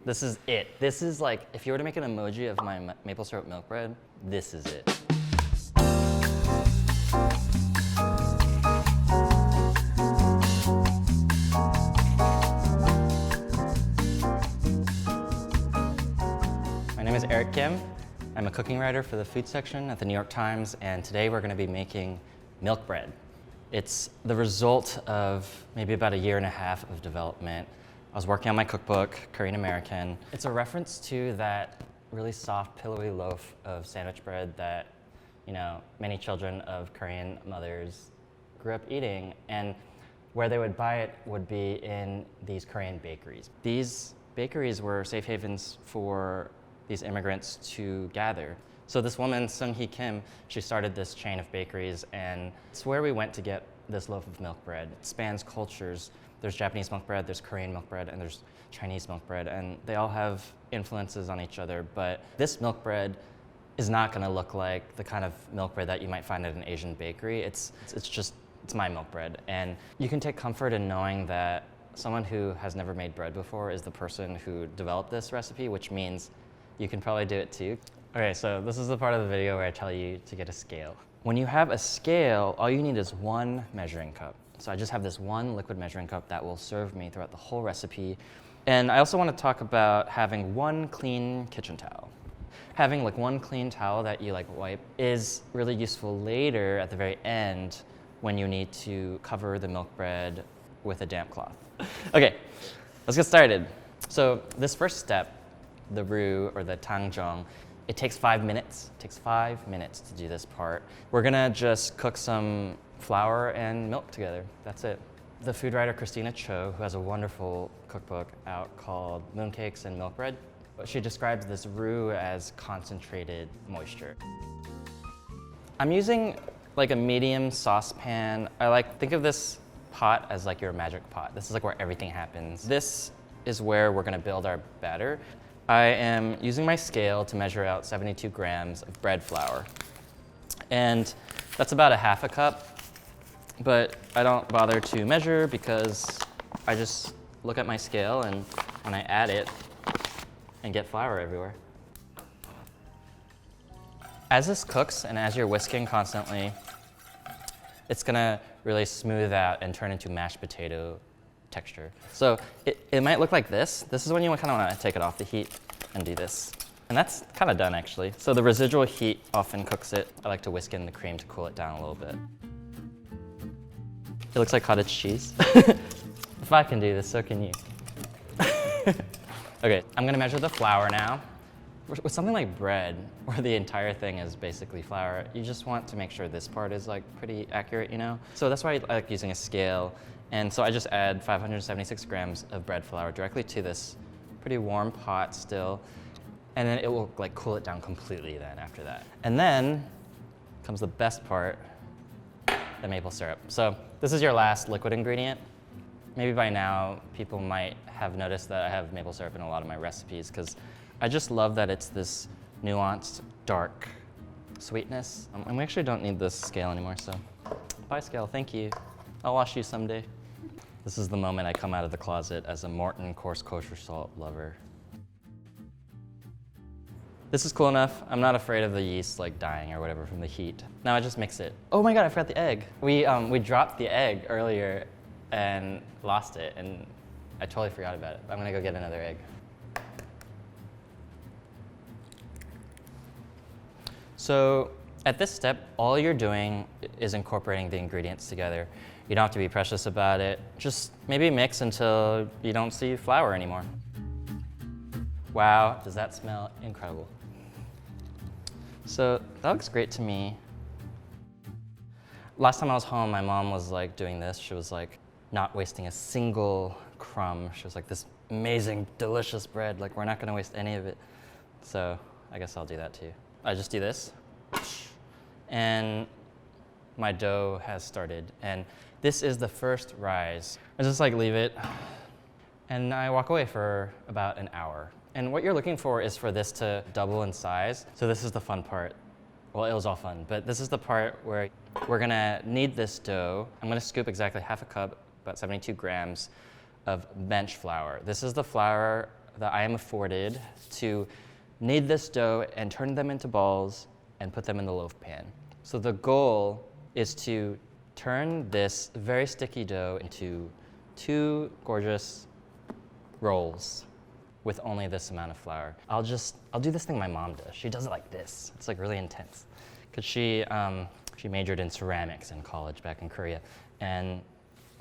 This is it. This is like, if you were to make an emoji of my maple syrup milk bread, this is it. My name is Eric Kim. I'm a cooking writer for the food section at the New York Times, and today we're going to be making milk bread. It's the result of maybe about 1.5 years of development. I was working on my cookbook, Korean American. It's a reference to that really soft, pillowy loaf of sandwich bread that, you know, many children of Korean mothers grew up eating, and where they would buy it would be in these Korean bakeries. These bakeries were safe havens for these immigrants to gather. So this woman, Sung-hee Kim, she started this chain of bakeries, and it's where we went to get this loaf of milk bread. It spans cultures. There's Japanese milk bread, there's Korean milk bread, and there's Chinese milk bread, and they all have influences on each other, but this milk bread is not gonna look like the kind of milk bread that you might find at an Asian bakery. It's my milk bread, and you can take comfort in knowing that someone who has never made bread before is the person who developed this recipe, which means you can probably do it too. Okay, so this is the part of the video where I tell you to get a scale. When you have a scale, all you need is one measuring cup. So I just have this one liquid measuring cup that will serve me throughout the whole recipe. And I also want to talk about having one clean kitchen towel. Having like one clean towel that you like wipe is really useful later at the very end when you need to cover the milk bread with a damp cloth. Okay, let's get started. So this first step, the roux or the tangjong, it takes 5 minutes. It takes 5 minutes to do this part. We're gonna just cook some flour and milk together. That's it. The food writer Christina Cho, who has a wonderful cookbook out called Mooncakes and Milk Bread, she describes this roux as concentrated moisture. I'm using like a medium saucepan. Think of this pot as like your magic pot. This is like where everything happens. This is where we're gonna build our batter. I am using my scale to measure out 72 grams of bread flour. And that's about 1/2 cup. But I don't bother to measure because I just look at my scale and I add it and get flour everywhere. As this cooks and as you're whisking constantly, it's gonna really smooth out and turn into mashed potato texture. So it might look like this. This is when you kind of want to take it off the heat and do this. And that's kind of done actually. So the residual heat often cooks it. I like to whisk in the cream to cool it down a little bit. It looks like cottage cheese. If I can do this, so can you. Okay, I'm gonna measure the flour now. With something like bread, where the entire thing is basically flour, you just want to make sure this part is like pretty accurate, you know? So that's why I like using a scale. And so I just add 576 grams of bread flour directly to this pretty warm pot still. And then it will like cool it down completely then after that. And then comes the best part, the maple syrup. So this is your last liquid ingredient. Maybe by now, people might have noticed that I have maple syrup in a lot of my recipes because I just love that it's this nuanced, dark sweetness. And we actually don't need this scale anymore, so bye scale, thank you. I'll wash you someday. This is the moment I come out of the closet as a Morton coarse kosher salt lover. This is cool enough. I'm not afraid of the yeast like dying or whatever from the heat. Now I just mix it. Oh my God, I forgot the egg. We dropped the egg earlier and lost it, and I totally forgot about it. I'm gonna go get another egg. So at this step, all you're doing is incorporating the ingredients together. You don't have to be precious about it. Just maybe mix until you don't see flour anymore. Wow, does that smell incredible? So that looks great to me. Last time I was home, my mom was like doing this. She was like not wasting a single crumb. She was like, this amazing, delicious bread. Like, we're not gonna waste any of it. So I guess I'll do that too. I just do this, and my dough has started. And this is the first rise. I just like leave it, and I walk away for about an hour. And what you're looking for is for this to double in size. So this is the fun part. Well, it was all fun, but this is the part where we're gonna knead this dough. I'm gonna scoop exactly 1/2 cup, about 72 grams of bench flour. This is the flour that I am afforded to knead this dough and turn them into balls and put them in the loaf pan. So the goal is to turn this very sticky dough into 2 gorgeous rolls with only this amount of flour. I'll do this thing my mom does. She does it like this. It's like really intense. Because she majored in ceramics in college back in Korea. And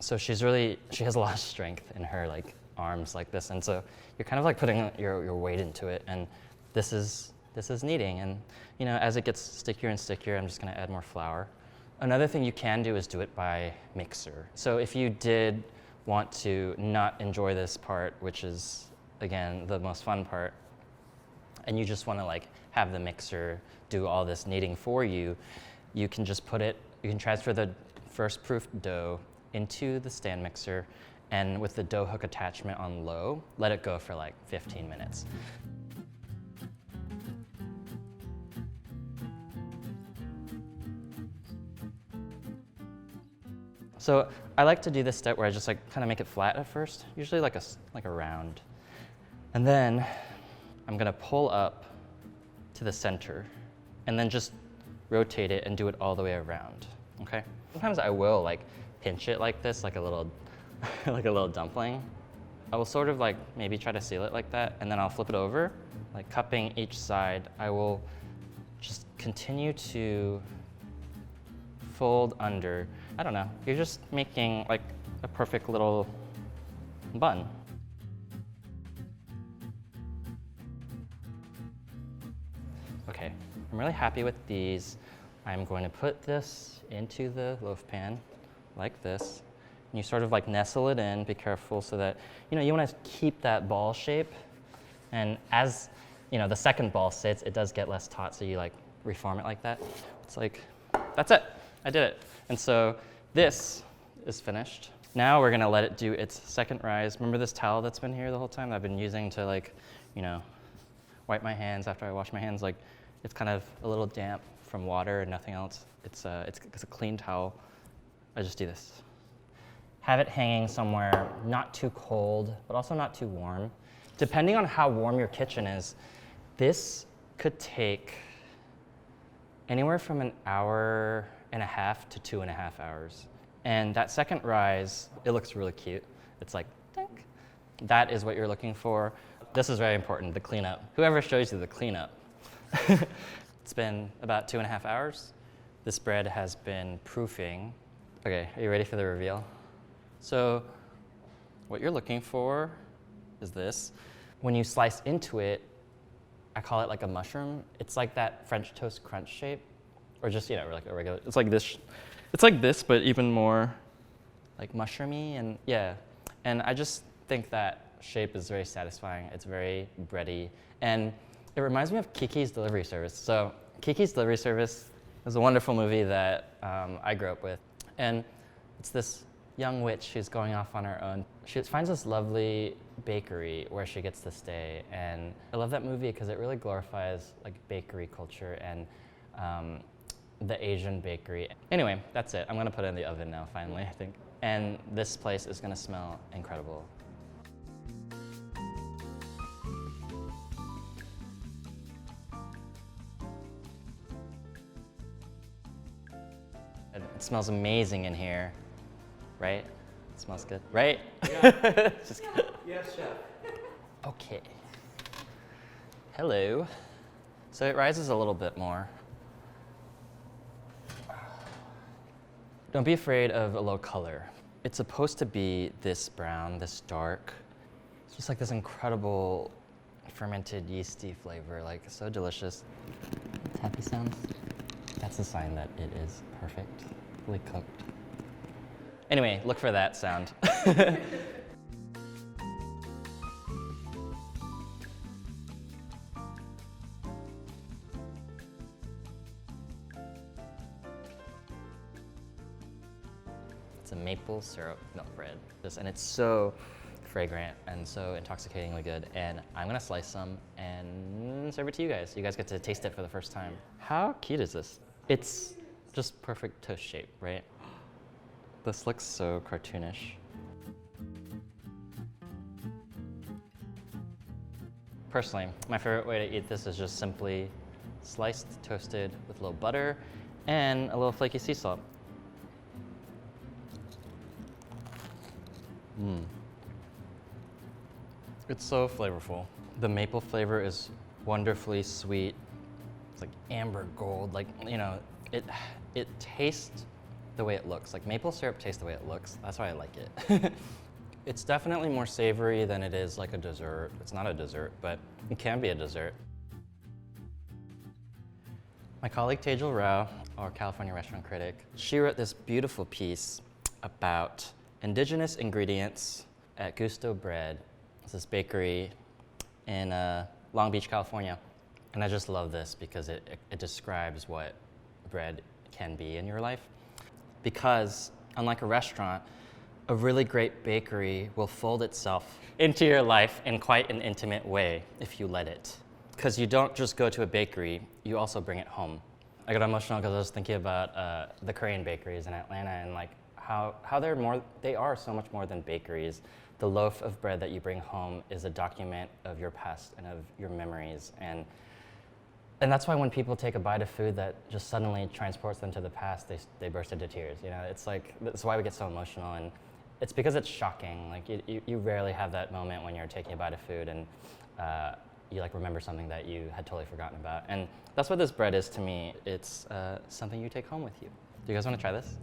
so she has a lot of strength in her like arms like this. And so you're kind of like putting your weight into it. And this is kneading. And you know, as it gets stickier and stickier, I'm just gonna add more flour. Another thing you can do is do it by mixer. So if you did want to not enjoy this part, which is, again, the most fun part, and you just want to like have the mixer do all this kneading for you, you can just you can transfer the first proof dough into the stand mixer, and with the dough hook attachment on low, let it go for like 15 minutes. So I like to do this step where I just like kind of make it flat at first, usually like a round. And then I'm gonna pull up to the center and then just rotate it and do it all the way around, okay? Sometimes I will like pinch it like this, like a little, like a little dumpling. I will sort of like maybe try to seal it like that, and then I'll flip it over, like cupping each side. I will just continue to fold under. I don't know, you're just making like a perfect little bun. Okay, I'm really happy with these. I'm going to put this into the loaf pan like this. And you sort of like nestle it in, be careful so that, you know, you want to keep that ball shape. And as, you know, the second ball sits, it does get less taut, so you like reform it like that. It's like, that's it, I did it. And so this is finished. Now we're gonna let it do its second rise. Remember this towel that's been here the whole time that I've been using to like, you know, wipe my hands after I wash my hands? Like, it's kind of a little damp from water and nothing else. It's a clean towel. I just do this. Have it hanging somewhere not too cold, but also not too warm. Depending on how warm your kitchen is, this could take anywhere from an hour and a half to 2.5 hours. And that second rise, it looks really cute. It's like, dink. That is what you're looking for. This is very important, the cleanup. Whoever shows you the cleanup. It's been about 2.5 hours. This bread has been proofing. Okay, are you ready for the reveal? So what you're looking for is this. When you slice into it, I call it like a mushroom. It's like that French toast crunch shape. Or just, you know, like a regular, it's like this, but even more like mushroomy, and yeah. And I just think that shape is very satisfying. It's very bready. And it reminds me of Kiki's Delivery Service. So Kiki's Delivery Service is a wonderful movie that I grew up with. And it's this young witch who's going off on her own. She finds this lovely bakery where she gets to stay. And I love that movie because it really glorifies like bakery culture and the Asian bakery. Anyway, that's it. I'm gonna put it in the oven now, finally, I think. And this place is gonna smell incredible. It smells amazing in here, right? It smells good, right? Yeah. Just kidding. Yes, chef. Okay. Hello. So it rises a little bit more. Don't be afraid of a low color. It's supposed to be this brown, this dark. It's just like this incredible fermented yeasty flavor, like so delicious. Happy sounds. That's a sign that it is perfectly cooked. Anyway, look for that sound. It's a maple syrup milk bread. And it's so fragrant and so intoxicatingly good. And I'm gonna slice some and serve it to you guys. You guys get to taste it for the first time. How cute is this? It's just perfect toast shape, right? This looks so cartoonish. Personally, my favorite way to eat this is just simply sliced, toasted with a little butter and a little flaky sea salt. It's so flavorful. The maple flavor is wonderfully sweet. It's like amber gold, like, you know, it tastes the way it looks. Like maple syrup tastes the way it looks. That's why I like it. It's definitely more savory than it is like a dessert. It's not a dessert, but it can be a dessert. My colleague Tejal Rao, our California restaurant critic, she wrote this beautiful piece about indigenous ingredients at Gusto Bread. It's this bakery in Long Beach, California. And I just love this because it describes what bread can be in your life. Because unlike a restaurant, a really great bakery will fold itself into your life in quite an intimate way if you let it. Because you don't just go to a bakery, you also bring it home. I got emotional because I was thinking about the Korean bakeries in Atlanta and like how they are so much more than bakeries. The loaf of bread that you bring home is a document of your past and of your memories. And that's why when people take a bite of food that just suddenly transports them to the past, they burst into tears. You know, it's like, that's why we get so emotional. And it's because it's shocking. Like you rarely have that moment when you're taking a bite of food and you like remember something that you had totally forgotten about. And that's what this bread is to me. It's something you take home with you. Do you guys want to try this?